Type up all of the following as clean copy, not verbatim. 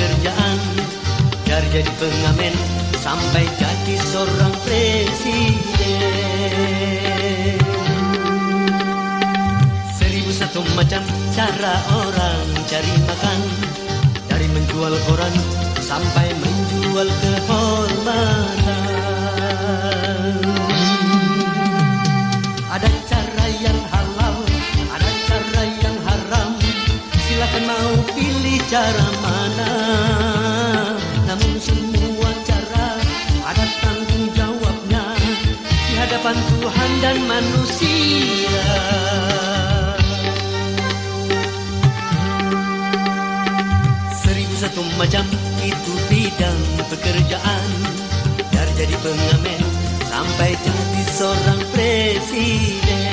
pekerjaan, dari jadi pengamen sampai jadi seorang presiden. 1001 macam cara orang cari makan, dari menjual koran sampai menjual kehormatan. Ada cara yang halal, ada cara yang haram, silakan mau pilih cara mana. Namun semua cara ada tanggung jawabnya di hadapan Tuhan dan manusia. 1001 macam itu bidang pekerjaan, dari jadi pengamen sampai jadi seorang presiden.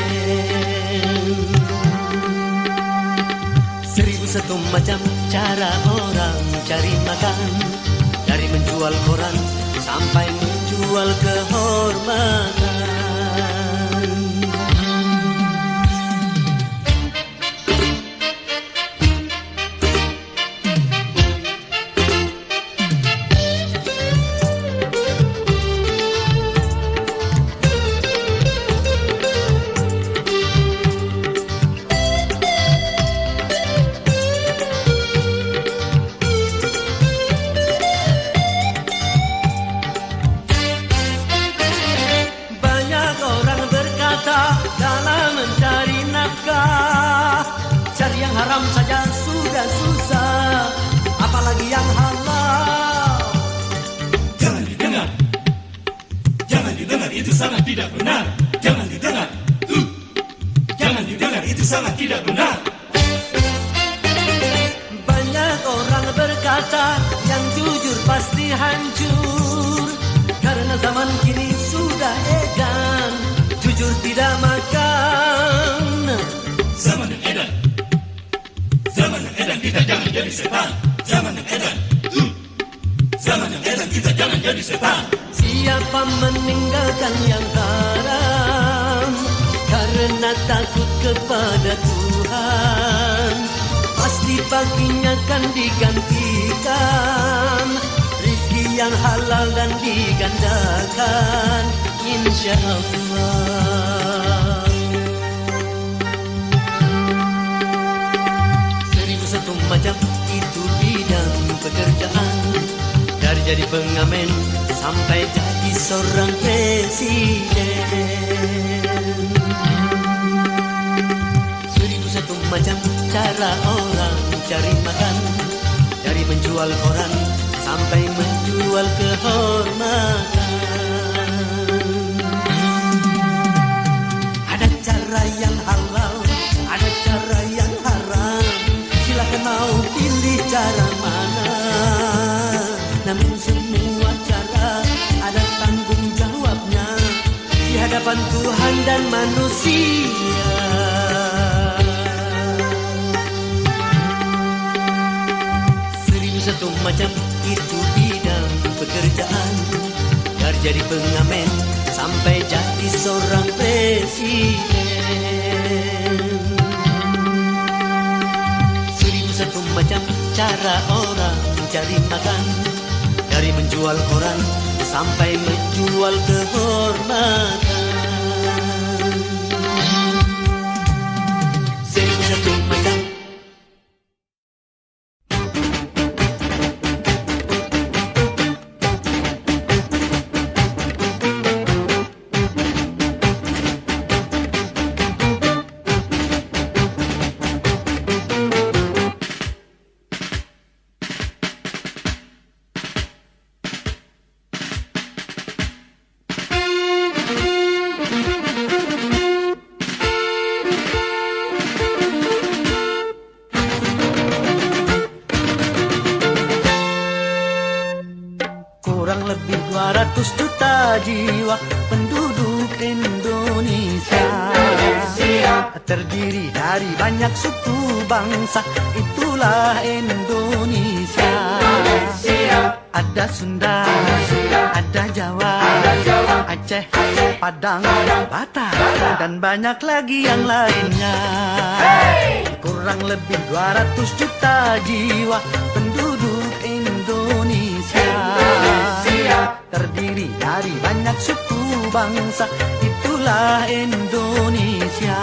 1001 macam cara orang cari makan, dari menjual koran sampai menjual kehormatan. Dalam mencari nafkah, cari yang haram saja sudah susah, apalagi yang halal. Jangan didengar, jangan didengar, itu sangat tidak benar. Jangan didengar, jangan didengar, itu sangat tidak benar. Banyak orang berkata yang jujur pasti hancur, karena zaman kini sudah edan, jujur tidak makan. Zaman yang edan, zaman yang edan, kita jangan jadi setan. Zaman yang edan, zaman yang edan, kita jangan jadi setan. Siapa meninggalkan yang haram karena takut kepada Tuhan, pasti baginya akan digantikan rezeki yang halal dan digandakan, insya Allah. 1001 macam itu bidang pekerjaan, dari jadi pengamen sampai jadi seorang presiden. 1001 macam cara orang cari makan, dari menjual koran sampai menjual kehormatan. Ada cara yang halal, ada cara yang haram, silakan mau pilih cara mana. Namun semua cara ada tanggung jawabnya di hadapan Tuhan dan manusia. 1001 macam itu bidang pekerjaan, dari jadi pengamen sampai jadi seorang presiden. 1001 macam cara orang cari makan, dari menjual koran sampai menjual kehormatan. 1001 macam. Kurang lebih 200 juta jiwa penduduk Indonesia, terdiri dari banyak suku bangsa, itulah Indonesia. Ada Sunda, ada Jawa, Aceh, Padang, Batak, dan banyak lagi yang lainnya. Kurang lebih 200 juta jiwa penduduk Indonesia, bangsa, itulah Indonesia.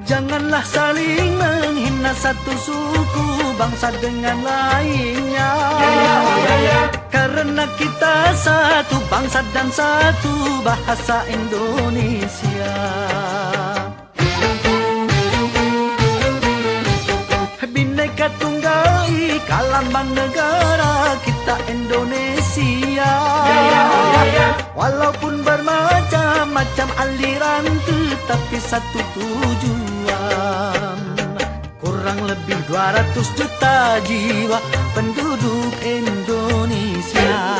Janganlah saling menghina satu suku bangsa dengan lainnya. Karena kita satu bangsa dan satu bahasa Indonesia. Bhinneka Tunggal Ika lambang negara kita Indonesia. Walaupun bermacam-macam aliran tetapi satu tujuan. Kurang lebih 200 juta jiwa penduduk Indonesia.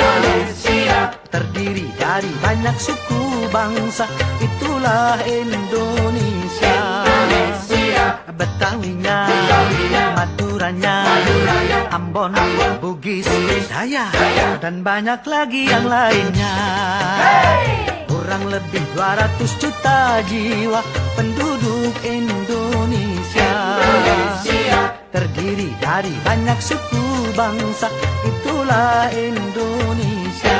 Terdiri dari banyak suku bangsa, itulah Indonesia. Betawinya, Maduranya, Ambon, Bugis, Dayak, dan banyak lagi yang lainnya. Kurang lebih 200 juta jiwa penduduk Indonesia. Terdiri dari banyak suku bangsa, itulah Indonesia.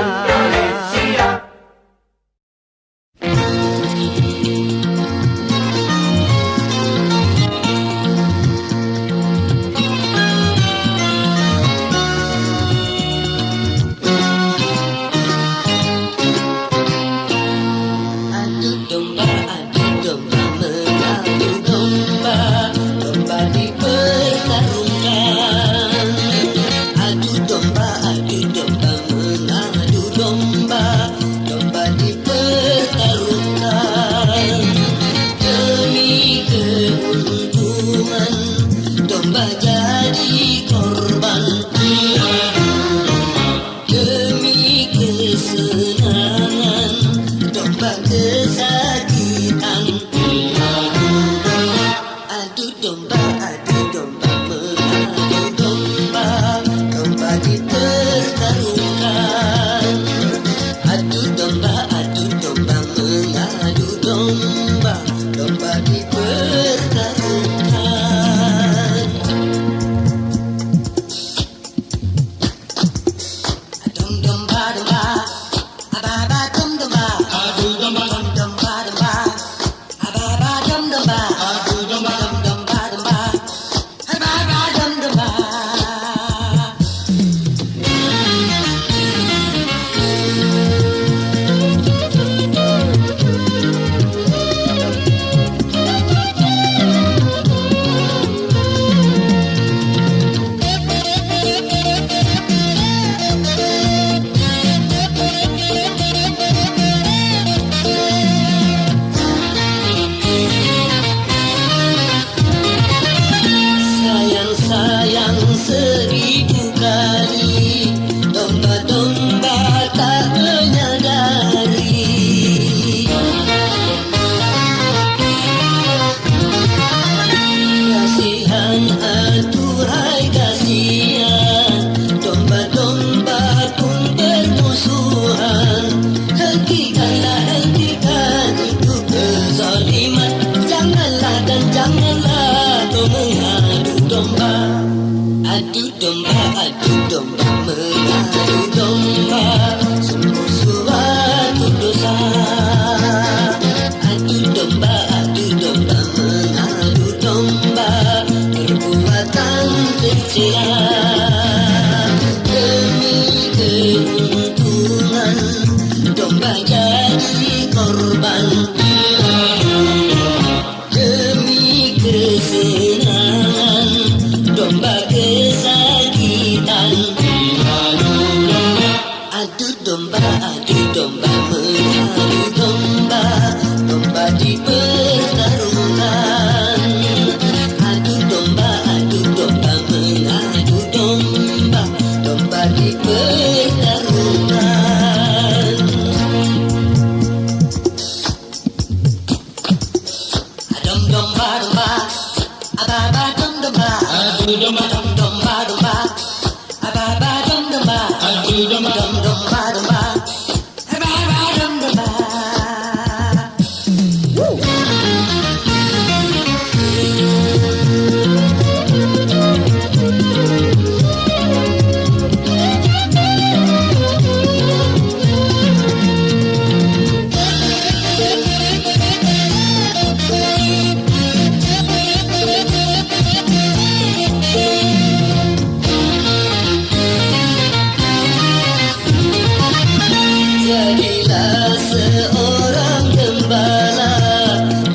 seorang gembala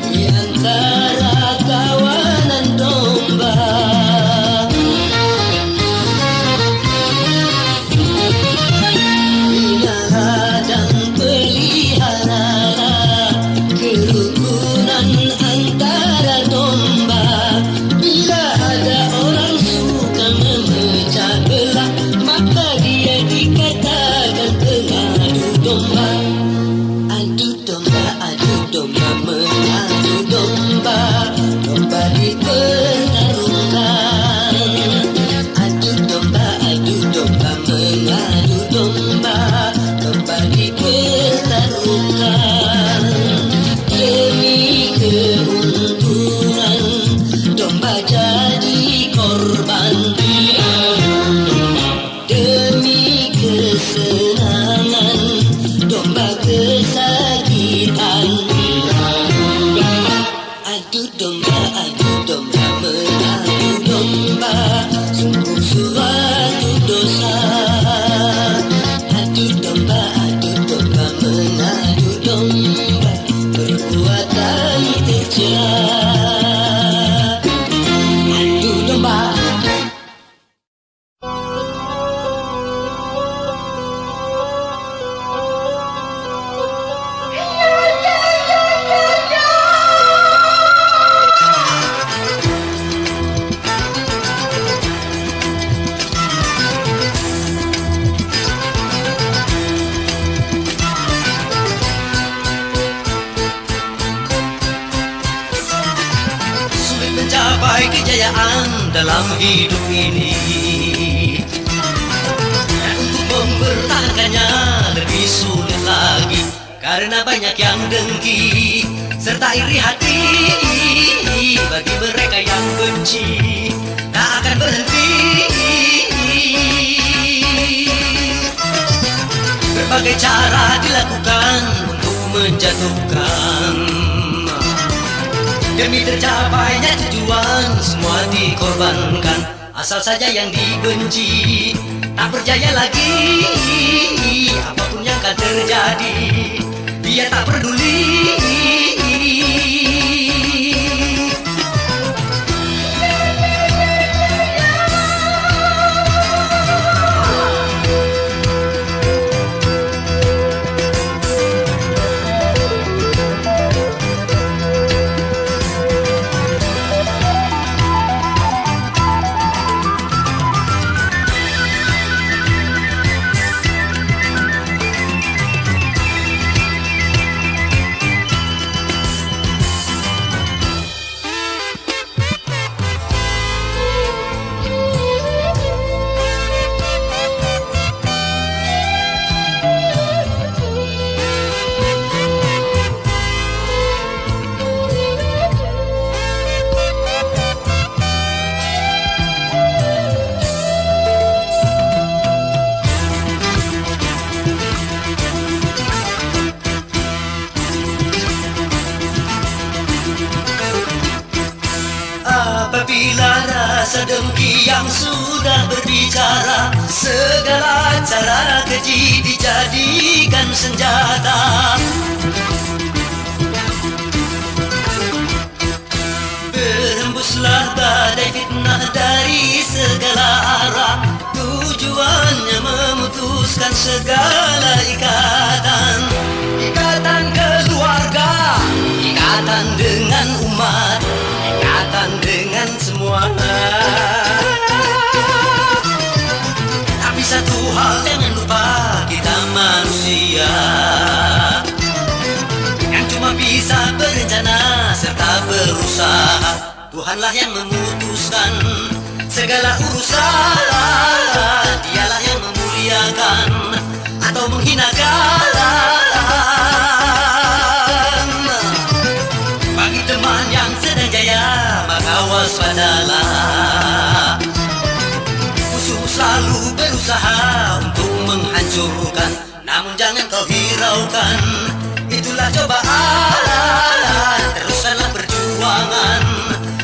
di antara kawanan domba. Binalah dan peliharalah kerukunan antara domba. Bila ada orang suka memecah belah, maka dia dikatakan pengadu domba. Adu domba, mengadu domba, domba dipertarungkan. Adu domba, mengadu domba, domba dipertarungkan. Demi keuntungan, domba jadi korban. Demi kesenangan, domba kesakitan. Adu domba, mengadu domba, sungguh suatu dosa. Adu domba, mengadu domba, perbuatan tercela. Adu domba. Mencapai kejayaan dalam hidup ini, dan untuk mempertahankannya lebih sulit lagi, karena banyak yang dengki serta iri hati. Bagi mereka yang benci tak akan berhenti. Berbagai cara dilakukan untuk menjatuhkan. Demi tercapainya tujuan, semua dikorbankan. Asal saja yang dibenci tak berjaya lagi. Apapun yang akan terjadi, dia tak peduli. Apabila rasa dengki yang sudah berbicara, segala cara keji dijadikan senjata. Berhembuslah badai fitnah dari segala arah, tujuannya memutuskan segala ikatan. Ikatan keluarga, ikatan dengan umat, ikatan dengan semua. Tapi satu hal jangan lupa, kita manusia yang cuma bisa berencana serta berusaha. Tuhanlah yang memutuskan segala urusan. Dialah yang memuliakan atau menghinakan. Bagi teman yang sedang jaya, maka waspadalah. Musuh selalu berusaha untuk menghancurkan, namun jangan kau hiraukan. Itulah cobaan, teruskanlah perjuangan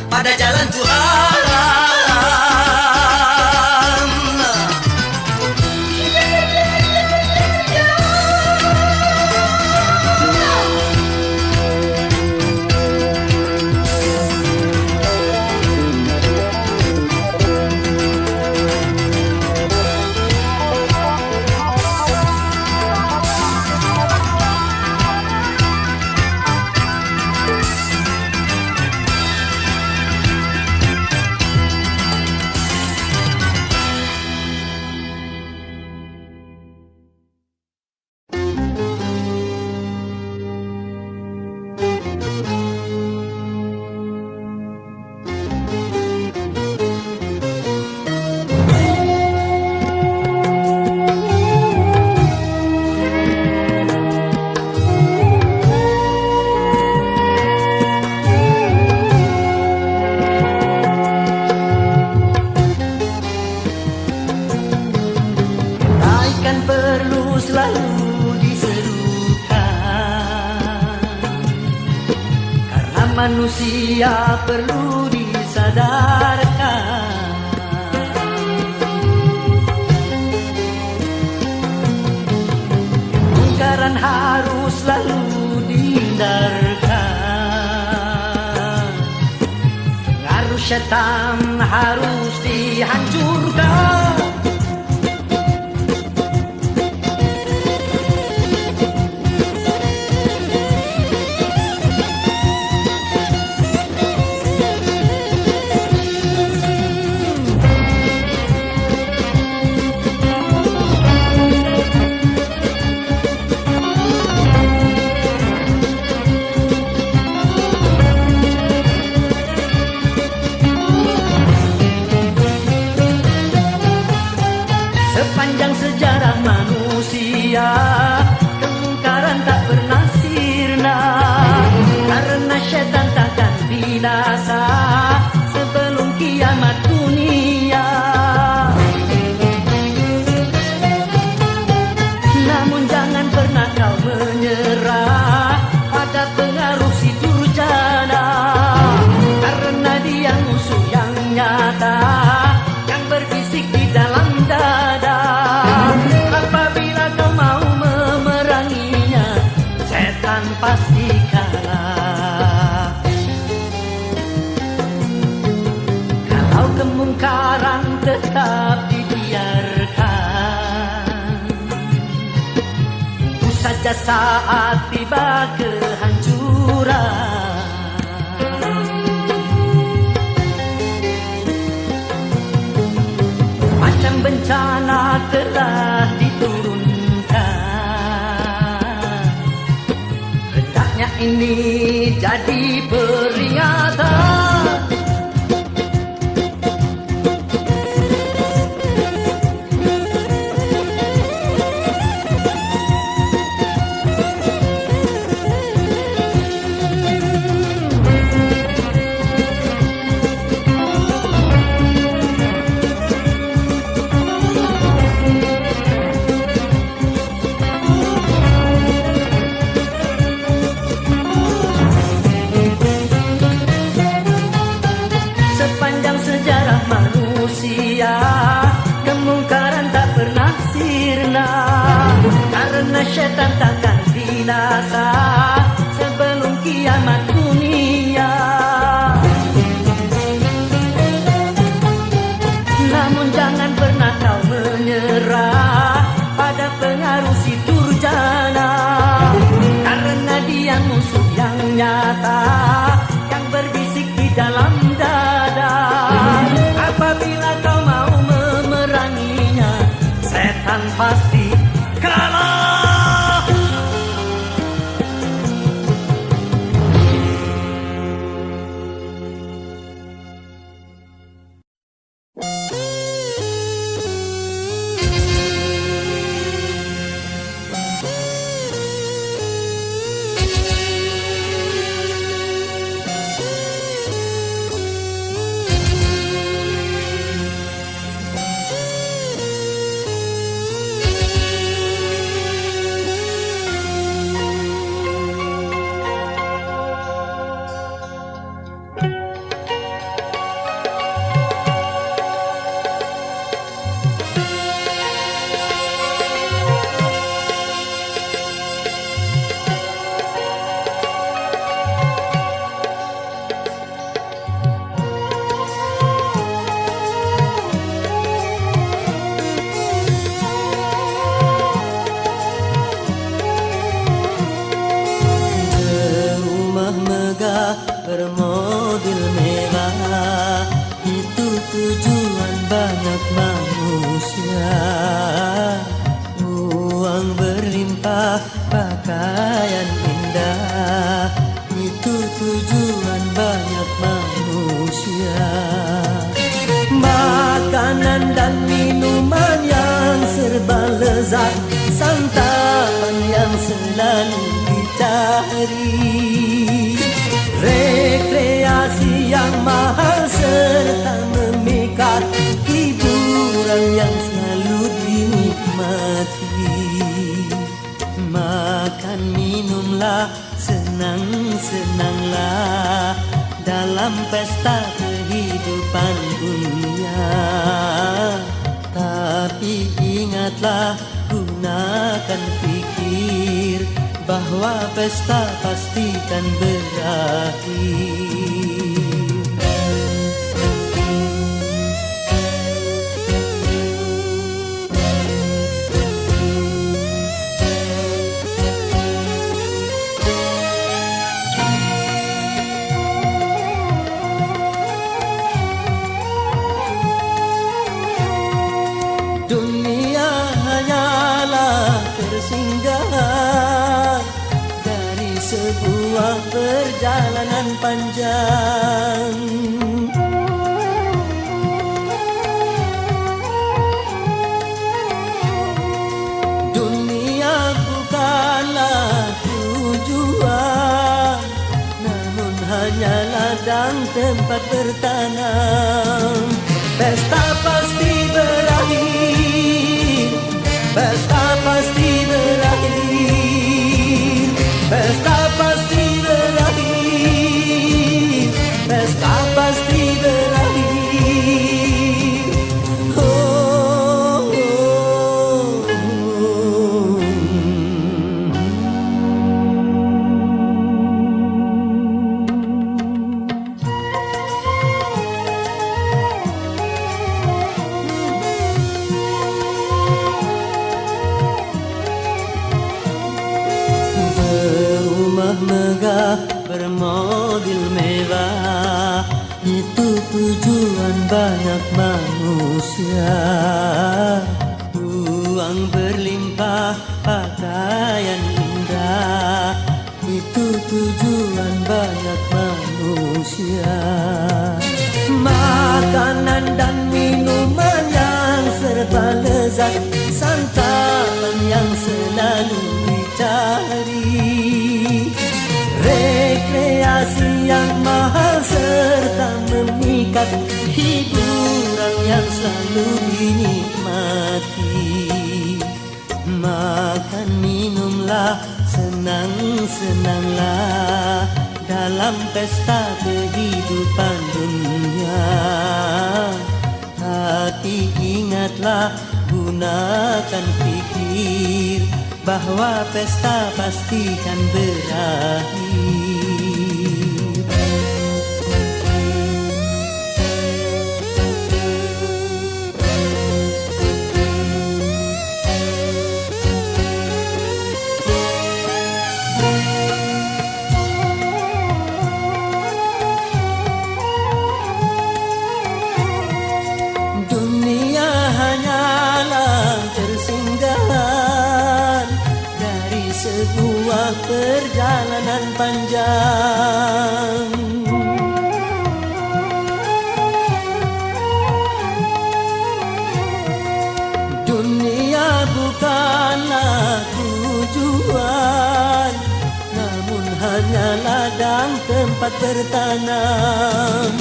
pada jalan Tuhan. Akan perlu selalu diserukan, karena manusia perlu disadarkan. Kemungkaran harus selalu dihindarkan, pengaruh syaitan harus dihancurkan. Sepanjang sejarah manusia, kemungkaran tak pernah sirna, karena syaitan takkan binasa sebelum kiamat dunia. Namun jangan pernah kau menyerah pada pengaruh si durjana, karena dia musuh yang nyata yang berbisik di dalam dada. Apabila kau mau memeranginya, setan pasti kalah. Kalau kemungkaran tetap dibiarkan, tunggu saja saat tiba kehancuran. Macam bencana telah diturunkan, hendaknya ini jadi peringatan. Sejarah manusia, kemungkaran tak pernah sirna, karena syaitan takkan binasa sebelum kiamat dunia. Namun jangan pernah kau menyerah pada pengaruh si durjana, karena dia musuh yang nyata yang berbisik di dalam dada. Apabila kau mau memeranginya, setan pasti kalah. Bermodel mewah, itu tujuan banyak manusia. Uang berlimpah, pakaian indah, itu tujuan banyak manusia. Makanan dan minuman yang serba lezat, santapan yang selalu dicari, rekreasi yang mahal serta memikat, hiburan yang selalu dinikmati. mati. Makan minumlah, senang-senanglah dalam pesta kehidupan dunia. Tapi ingatlah, gunakan fikir bahwa pesta pastikan berakhir. Sebuah perjalanan panjang. Dunia bukanlah tujuan, namun hanya ladang tempat bertanam. Pesta pasti berakhir, pesta pasti berakhir, pesta pasti berakhir, pesta pasti berakhir. Oh, oh, oh. Berumah megah, bermobil mewah, itu tujuan banyak manusia. Uang berlimpah, pakaian indah, itu tujuan banyak manusia. Makanan dan minuman yang serba lezat, santapan yang selalu dicari, rekreasi yang mahal serta memikat, hiburan yang selalu dinikmati. Makan minumlah, senang-senanglah dalam pesta kehidupan dunia. Tapi ingatlah, gunakan fikir bahwa pesta pastikan berakhir. Dunia hanyalah tersinggahan dari sebuah perjalanan panjang. Dunia bukanlah tujuan, namun hanya ladang tempat bertanam.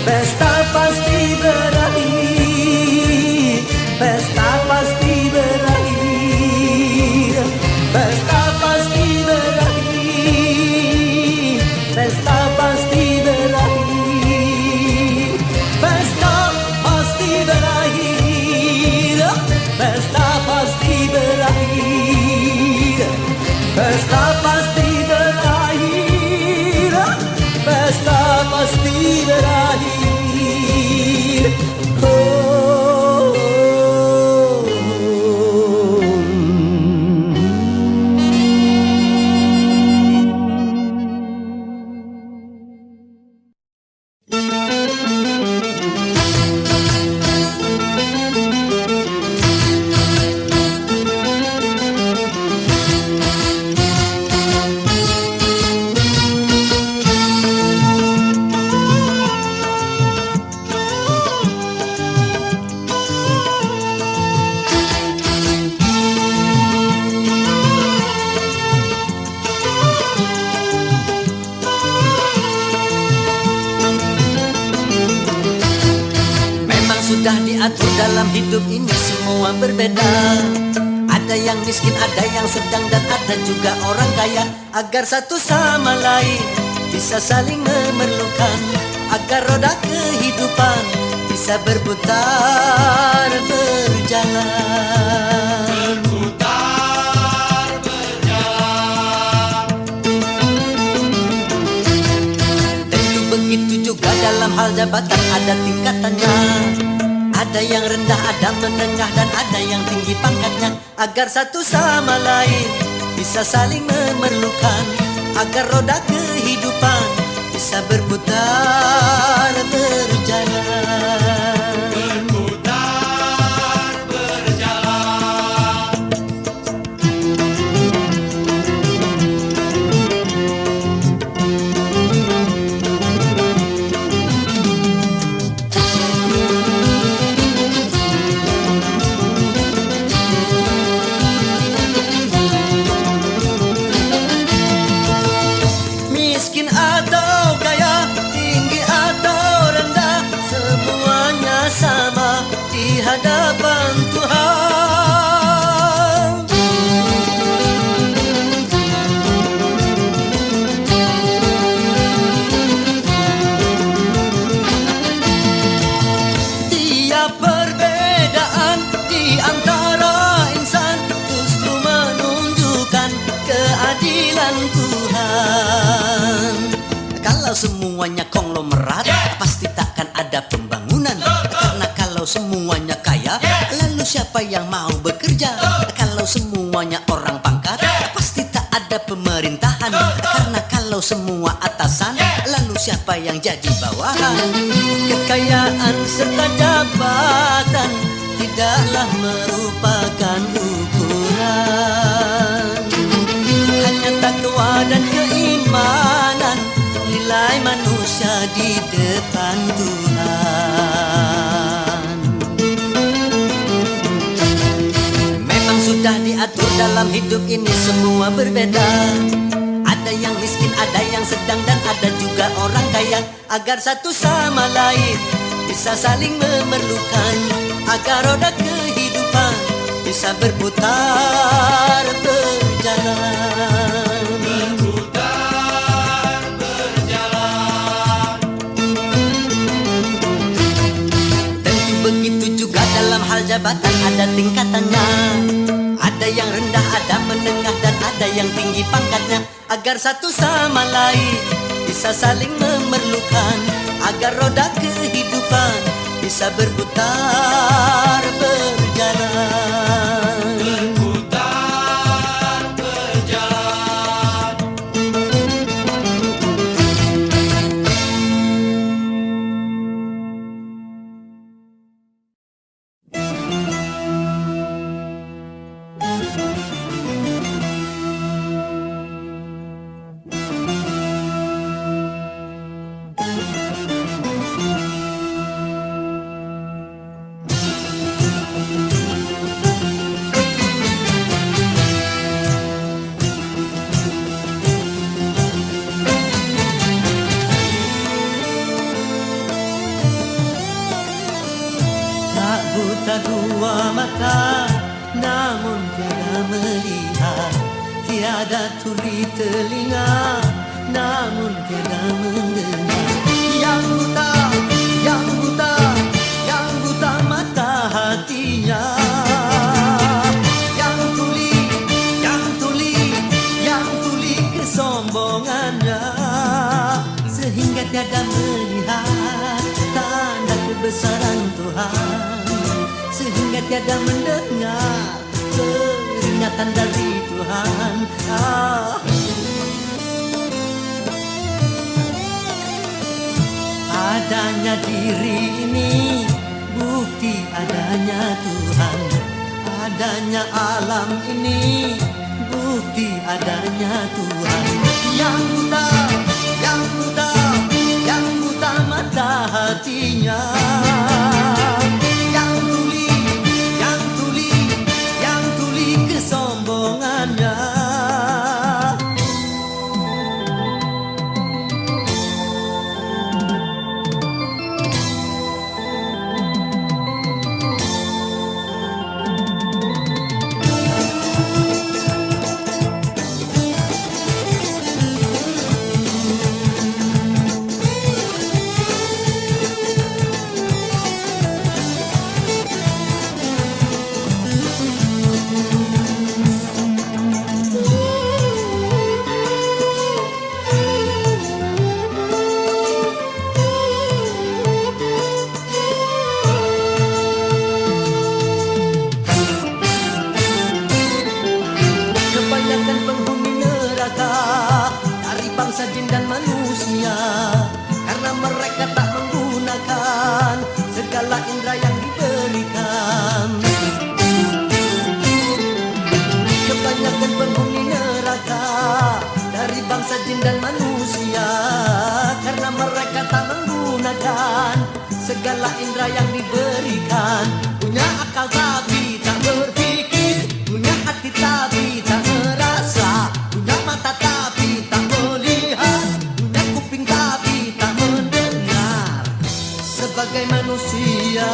Pesta pasti berakhir, pesta pasti berakhir, pesta pasti berakhir, pesta pasti berakhir, pesta pasti berakhir, pesta pasti berakhir, pesta pasti berakhir, pesta pasti berakhir. Oh, sudah diatur dalam hidup ini semua berbeda. Ada yang miskin, ada yang sedang, dan ada juga orang kaya. Agar satu sama lain bisa saling memerlukan, agar roda kehidupan bisa berputar berjalan. Berputar berjalan. Tentu begitu juga dalam hal jabatan ada tingkatannya. Ada yang rendah, ada menengah, dan ada yang tinggi pangkatnya. Agar satu sama lain bisa saling memerlukan, agar roda kehidupan bisa berputar berjalan. Berputar berjalan. Miskin atau kaya, tinggi atau rendah, semuanya sama di hadapan Tuhan. Tiap perbedaan di antara insan justru menunjukkan keadilan Tuhan. Kalau semuanya konglomerat, pasti takkan ada pembangunan. Karena kalau semuanya kaya, lalu siapa yang mau bekerja? Kalau semuanya orang pangkat, pasti tak ada pemerintahan. Karena kalau semua atasan, lalu siapa yang jadi bawahan? Kekayaan serta jabatan tidaklah merupakan ukuran. Hanya takwa dan keimanan nilai manusia di depan Tuhan. Memang sudah diatur dalam hidup ini semua berbeda. Ada yang miskin, ada yang sedang, dan ada juga orang kaya. Agar satu sama lain bisa saling memerlukan, agar roda kehidupan bisa berputar berjalan. Berputar berjalan. Tentu begitu juga dalam hal jabatan ada tingkatannya. Ada yang rendah, ada menengah, dan ada yang tinggi pangkatnya. Agar satu sama lain bisa saling memerlukan, agar roda kehidupan bisa berputar berjalan. Berputar berjalan. Tak buta dua mata, namun tiada melihat. Tiada tuli telinga, namun tiada mendengar. Yang buta, yang buta, yang buta mata hatinya. Yang tuli, yang tuli, yang tuli kesombongannya. Sehingga tiada melihat tanda kebesaran Tuhan, sehingga tiada mendengar peringatan dari Tuhan. Adanya diri ini bukti adanya Tuhan. Adanya alam ini bukti adanya Tuhan. Yang buta, yang buta, yang buta mata hatinya. Yang tuli, yang tuli, yang tuli kesombongannya. segala indera yang diberikan. Punya akal tapi tak berpikir, punya hati tapi tak merasa, punya mata tapi tak melihat, punya kuping tapi tak mendengar. Sebagai manusia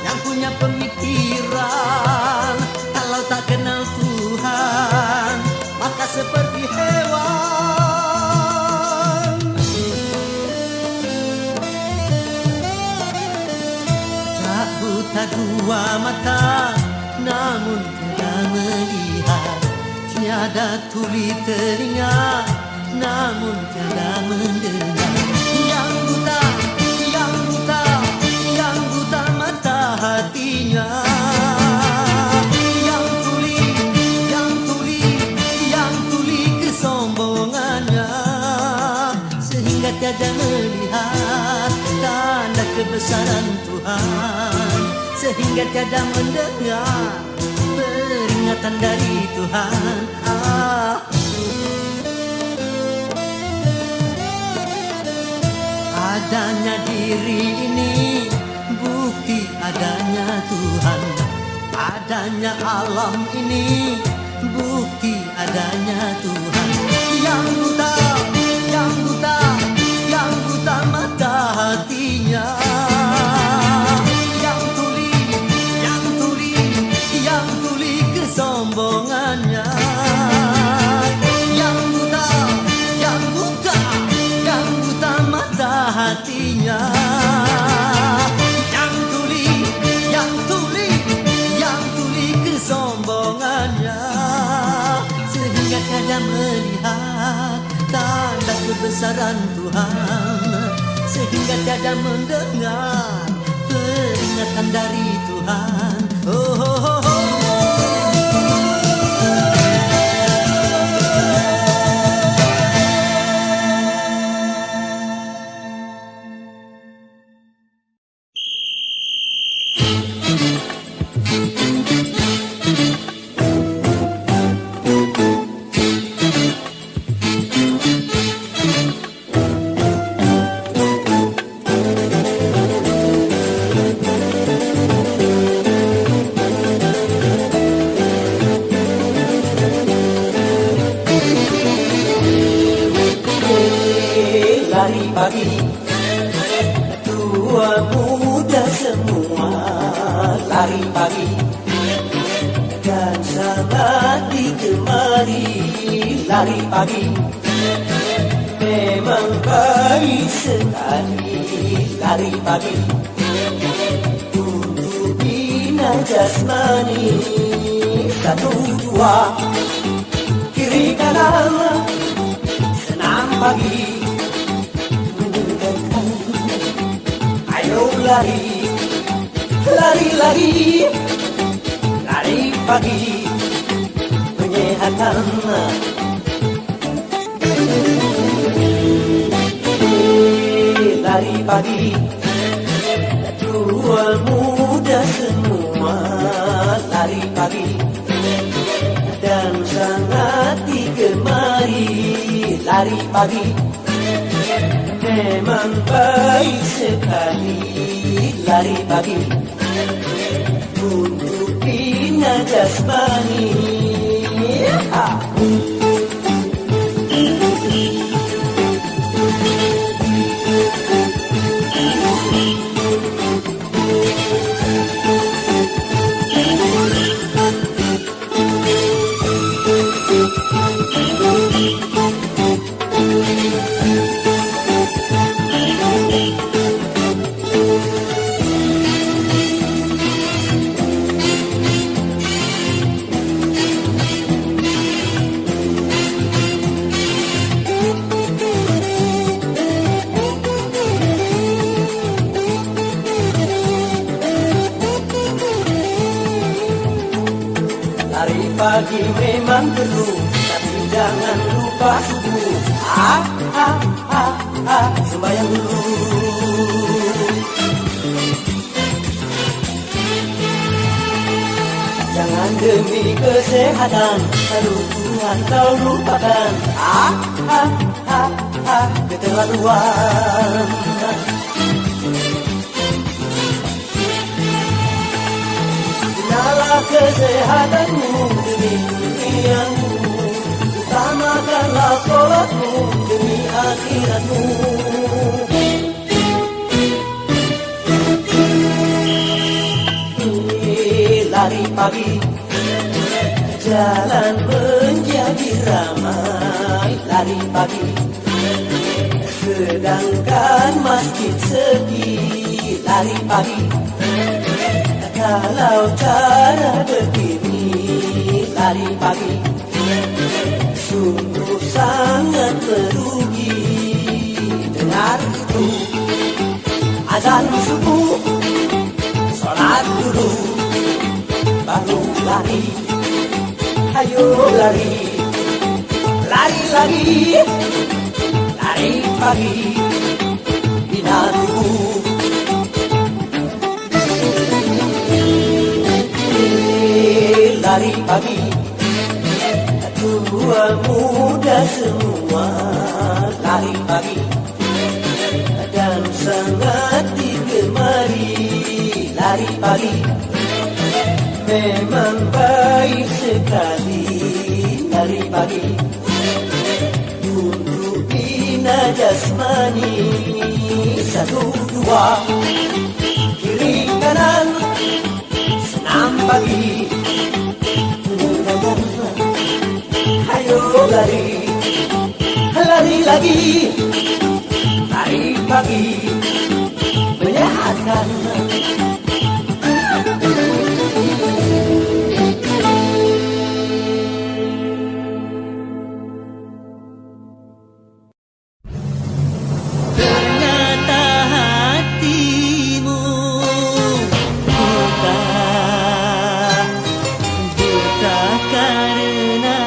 yang punya pemikiran, kalau tak kenal Tuhan maka seperti hewan. Tak buta dua mata namun tiada melihat, tiada tuli telinga namun tiada mendengar. Yang buta, yang buta, yang buta mata hatinya, yang tuli, yang tuli, yang tuli kesombongannya, sehingga tiada melihat tanda kebesaran Tuhan, sehingga tiada mendengar peringatan dari Tuhan. Adanya diri ini bukti adanya Tuhan, adanya alam ini bukti adanya Tuhan. Yang buta, yang buta, yang buta mata hatinya, yang tuli, yang tuli, yang tuli kesombongannya, yang buta, yang buta, yang buta mata hatinya, yang tuli, yang tuli, yang tuli kesombongannya, sehingga tiada melihat tanda kebesaran Tuhan, sehingga tiada mendengar peringatan dari Tuhan. Oh, oh, oh, oh. Lari pagi, tua muda semua lari pagi, dan sangat digemari lari pagi. Memang baik sekali lari pagi untuk bina jasmani. Satu dua kiri kanan senam pagi. Ayo lari, lari, lari, lari pagi, menyehatkan. Lari pagi, tua muda semua lari pagi, dan sangat digemari lari pagi. Memang baik sekali lari pagi untuk bina jasmani. Lari pagi memang perlu, tapi jangan lupa subuh. Sembahyang dulu. Jangan demi kesehatan, lalu Tuhan kau lupakan. Keterlaluan. kesehatanmu demi duniamu, utamakanlah sholatmu demi akhiratmu. Lari pagi, jalan menjadi ramai. Lari pagi, sedangkan masjid sepi. Lari pagi, kalau cara begini. Lari pagi, sungguh sangat merugi. Dengar itu azan subuh, sholat dulu baru lari. Ayo lari, lari lagi, lari pagi, bina tubuh. Lari pagi, tua muda semua. Lari pagi, dan sangat digemari. Lari pagi, memang baik sekali. Lari pagi, untuk bina jasmani. 1, 2, kiri kanan, senam pagi. Ayo lari, lari lagi, lari pagi, menyehatkan. Ternyata hatimu buta karena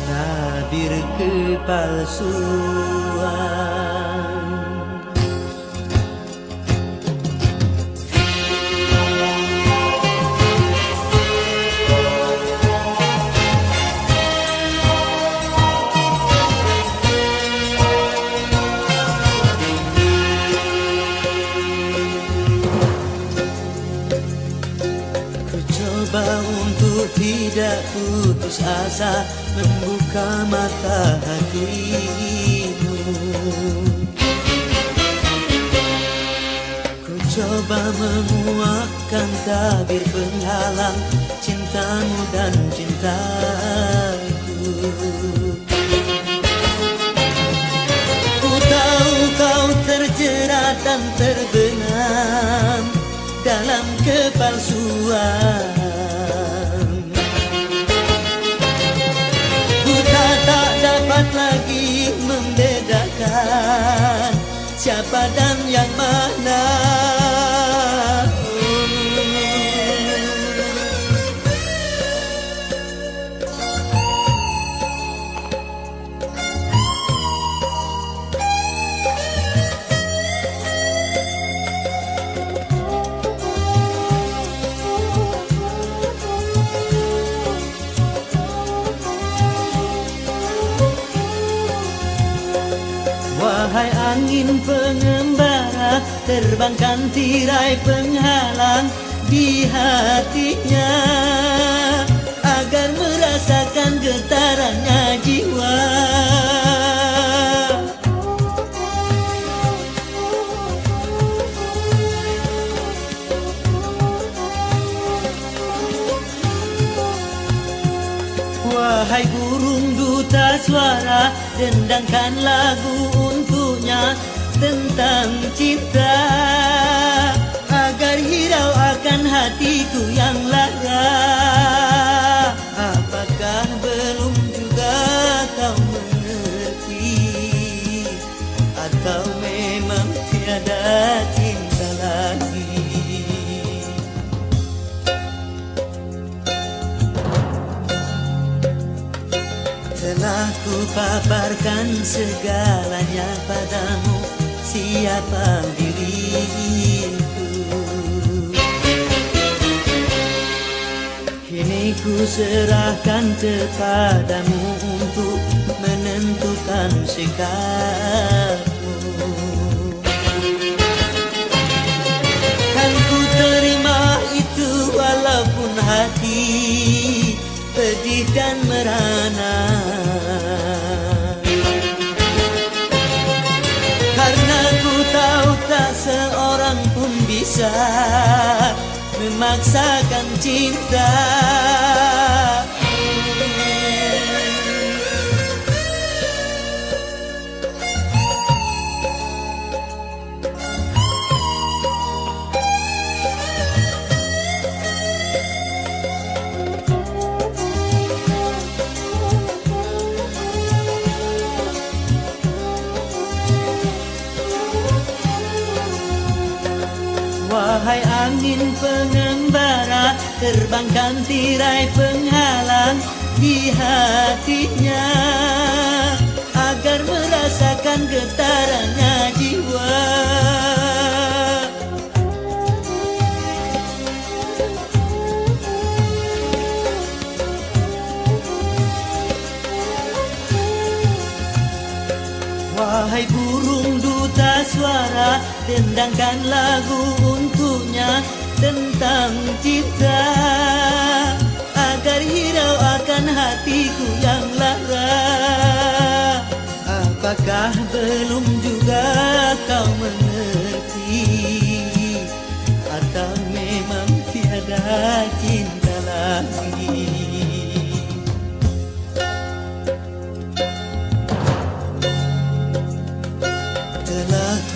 tabir kepalsuan. Coba untuk tidak putus asa, membuka mata hatimu. Ku coba menguatkan tabir penghalang cintamu dan cintaku. Ku tahu kau terjerat dan terbenam dalam kepalsuan. Ku tak dapat lagi membedakan siapa dan yang mana. Wahai angin pengembara, terbangkan tirai penghalang di hatinya, agar merasakan getarannya jiwa. Wahai burung duta suara, dendangkan lagu untuknya tentang cinta, agar hirau akan hatiku yang lara. Apakah belum juga kau mengerti, atau memang tiada cinta lagi? Telah ku paparkan segalanya padamu, siapa diriku. Kini ku serahkan kepadamu untuk menentukan sikapmu. Kan ku terima hati pedih dan merana. Karena ku tahu tak seorang pun bisa memaksakan cinta. Wahai angin pengembara, terbangkan tirai penghalang di hatinya, agar merasakan getarannya jiwa. Wahai burung duta suara, dendangkan lagu untuknya tentang cinta, agar hirau akan hatiku yang lara. Apakah belum juga kau mengerti, atau memang tiada cinta lagi?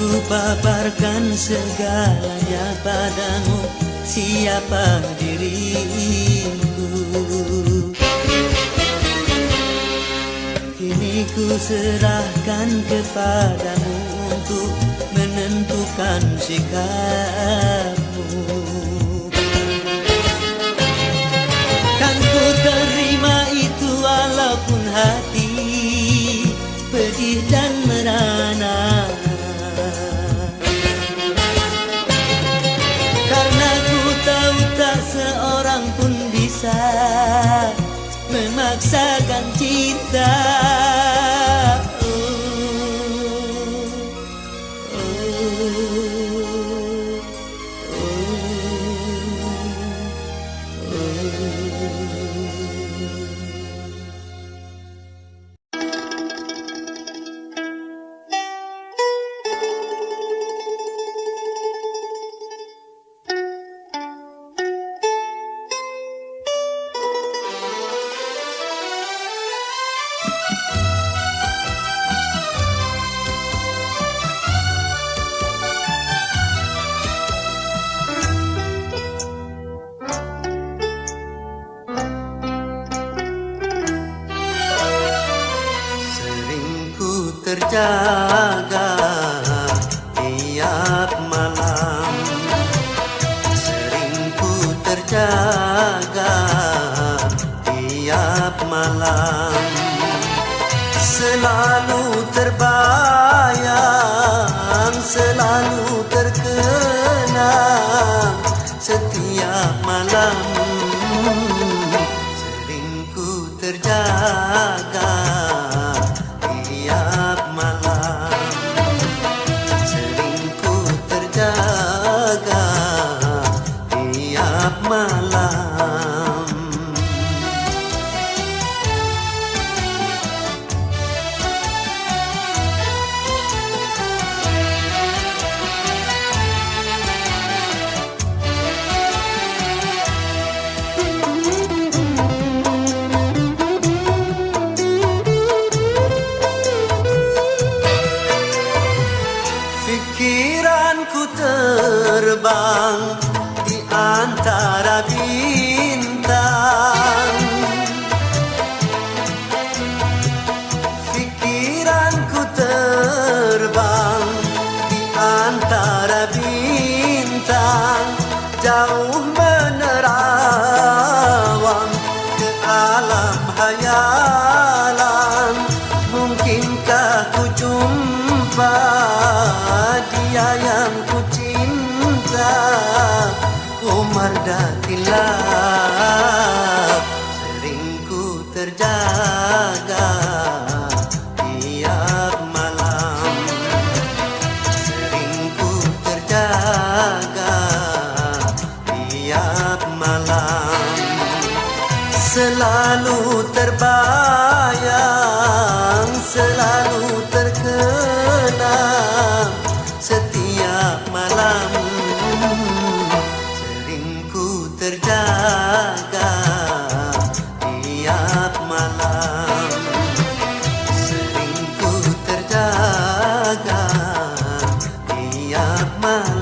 Ku paparkan segalanya padamu, siapa diriku. Kini ku serahkan kepadamu untuk menentukan sikapmu. Kan ku terima itu walaupun hati pedih dan merana. Karena ku tahu tak seorang pun bisa memaksakan cinta. Terjaga tiap malam, sering ku terjaga tiap malam, selalu terbayang, selalu terkenang setiap malam, sering ku terjaga tiap malam, sering ku terjaga tiap malam. Pikiranku terbang di antara bintang, pikiranku terbang di antara bintang, jauh menerawang ke alam hayalan. Mungkinkah ku jumpa dia yang ku cinta, Umar Datillah. Selalu terbayang, selalu terkenang setiap malam. Sering ku terjaga tiap malam. Sering ku terjaga tiap malam.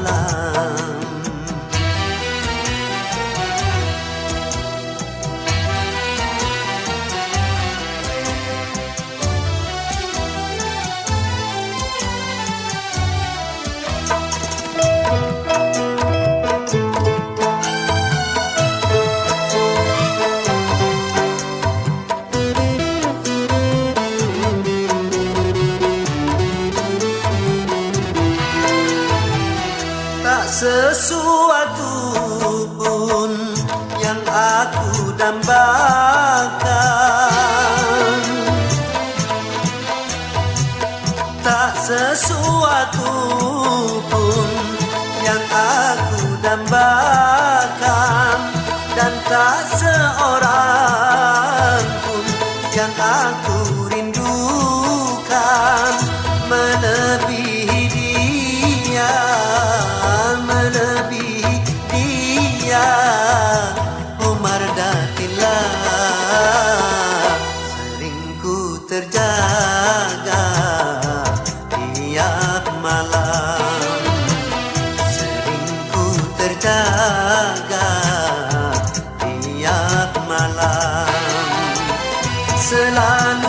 Sesuatu pun yang aku dambakan, tak sesuatu pun yang aku dambakan, dan tak seorang pun yang aku rindukan melebihi dia, melebihi dia, Umar Datillah. Sering ku terjaga tiap malam. Sering ku terjaga tiap malam. Selalu